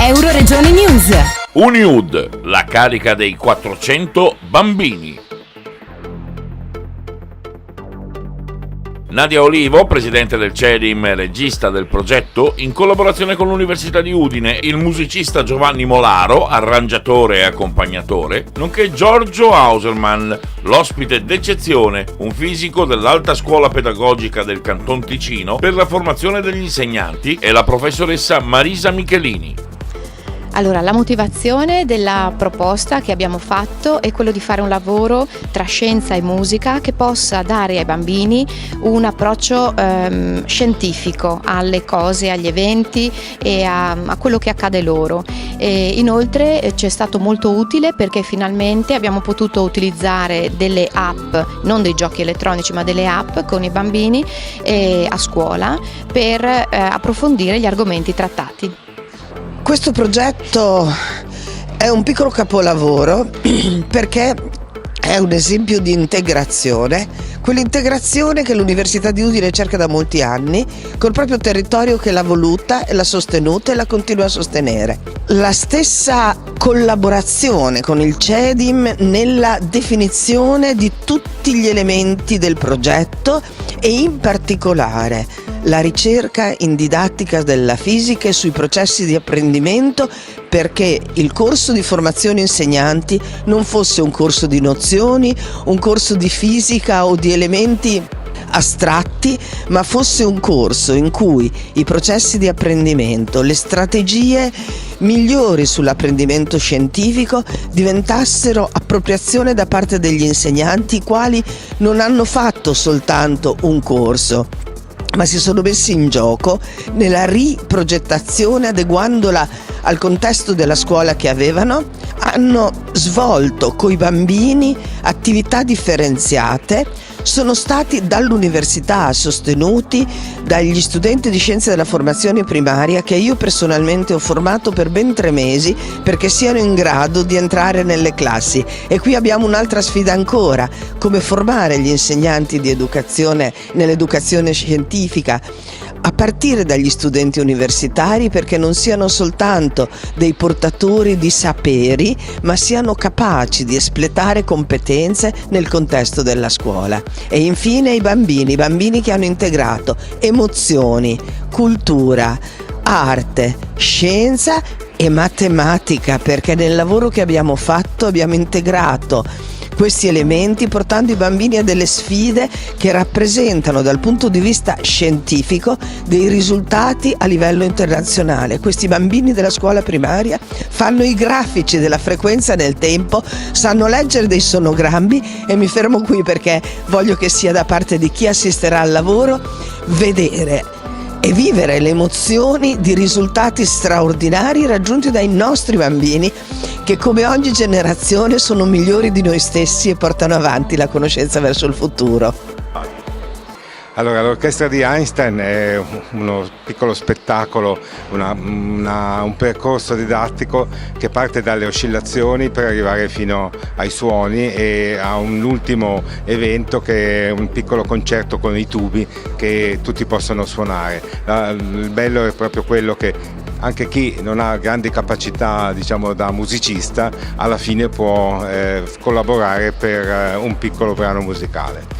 Euroregioni News. Uniud, la carica dei 400 bambini. Nadia Olivo, presidente del CEDIM e regista del progetto, in collaborazione con l'Università di Udine, il musicista Giovanni Molaro, arrangiatore e accompagnatore, nonché Giorgio Hausermann, l'ospite d'eccezione, un fisico dell'Alta Scuola Pedagogica del Canton Ticino per la formazione degli insegnanti, e la professoressa Marisa Michelini. Allora, la motivazione della proposta che abbiamo fatto è quello di fare un lavoro tra scienza e musica che possa dare ai bambini un approccio scientifico alle cose, agli eventi e a quello che accade loro. E inoltre ci è stato molto utile perché finalmente abbiamo potuto utilizzare delle app, non dei giochi elettronici ma delle app con i bambini a scuola per approfondire gli argomenti trattati. Questo progetto è un piccolo capolavoro perché è un esempio di integrazione, quell'integrazione che l'Università di Udine cerca da molti anni col proprio territorio, che l'ha voluta e l'ha sostenuta e la continua a sostenere. La stessa collaborazione con il CEDIM nella definizione di tutti gli elementi del progetto e in particolare la ricerca in didattica della fisica e sui processi di apprendimento, perché il corso di formazione insegnanti non fosse un corso di nozioni, un corso di fisica o di elementi astratti, ma fosse un corso in cui i processi di apprendimento, le strategie migliori sull'apprendimento scientifico diventassero appropriazione da parte degli insegnanti, i quali non hanno fatto soltanto un corso, ma si sono messi in gioco nella riprogettazione, adeguandola al contesto della scuola che avevano. Hanno svolto coi bambini attività differenziate, sono stati dall'università sostenuti dagli studenti di scienze della formazione primaria, che io personalmente ho formato per ben 3 mesi perché siano in grado di entrare nelle classi. E qui abbiamo un'altra sfida ancora: come formare gli insegnanti di educazione nell'educazione scientifica a partire dagli studenti universitari, perché non siano soltanto dei portatori di saperi, ma siano capaci di espletare competenze nel contesto della scuola. E infine i bambini che hanno integrato emozioni, cultura, arte, scienza e matematica, perché nel lavoro che abbiamo fatto abbiamo integrato questi elementi, portando i bambini a delle sfide che rappresentano dal punto di vista scientifico dei risultati a livello internazionale. Questi bambini della scuola primaria fanno i grafici della frequenza nel tempo, sanno leggere dei sonogrammi, e mi fermo qui perché voglio che sia da parte di chi assisterà al lavoro vedere e vivere le emozioni di risultati straordinari raggiunti dai nostri bambini, che come ogni generazione sono migliori di noi stessi e portano avanti la conoscenza verso il futuro. Allora, l'orchestra di Einstein è uno piccolo spettacolo, un percorso didattico che parte dalle oscillazioni per arrivare fino ai suoni e a un ultimo evento che è un piccolo concerto con i tubi che tutti possono suonare. Il bello è proprio quello che anche chi non ha grandi capacità, diciamo, da musicista, alla fine può collaborare per un piccolo brano musicale.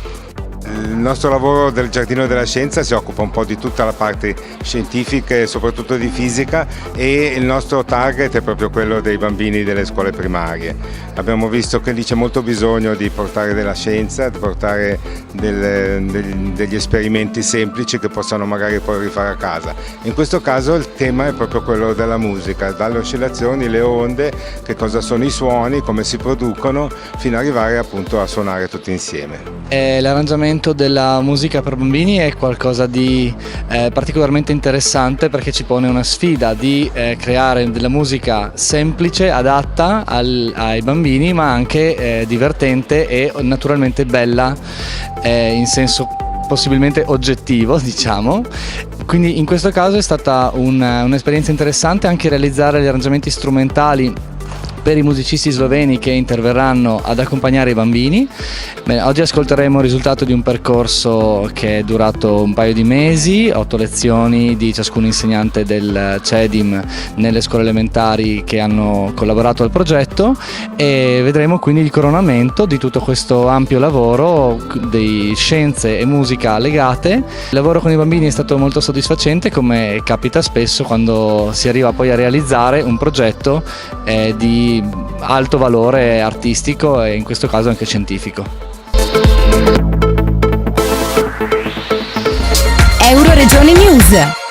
Il nostro lavoro del Giardino della Scienza si occupa un po' di tutta la parte scientifica e soprattutto di fisica, e il nostro target è proprio quello dei bambini delle scuole primarie. Abbiamo visto che lì c'è molto bisogno di portare della scienza, di portare degli esperimenti semplici che possano magari poi rifare a casa. In questo caso il tema è proprio quello della musica, dalle oscillazioni, le onde, che cosa sono i suoni, come si producono, fino ad arrivare appunto a suonare tutti insieme. L'arrangiamento della musica per bambini è qualcosa di particolarmente interessante, perché ci pone una sfida di creare della musica semplice, adatta ai bambini, ma anche divertente e naturalmente bella in senso possibilmente oggettivo, diciamo. Quindi in questo caso è stata un'esperienza interessante anche realizzare gli arrangiamenti strumentali per i musicisti sloveni che interverranno ad accompagnare i bambini. Bene, oggi ascolteremo il risultato di un percorso che è durato un paio di mesi, 8 lezioni di ciascun insegnante del CEDIM nelle scuole elementari che hanno collaborato al progetto, e vedremo quindi il coronamento di tutto questo ampio lavoro di scienze e musica legate. Il lavoro con i bambini è stato molto soddisfacente, come capita spesso quando si arriva poi a realizzare un progetto di alto valore artistico e in questo caso anche scientifico. Euroregione News.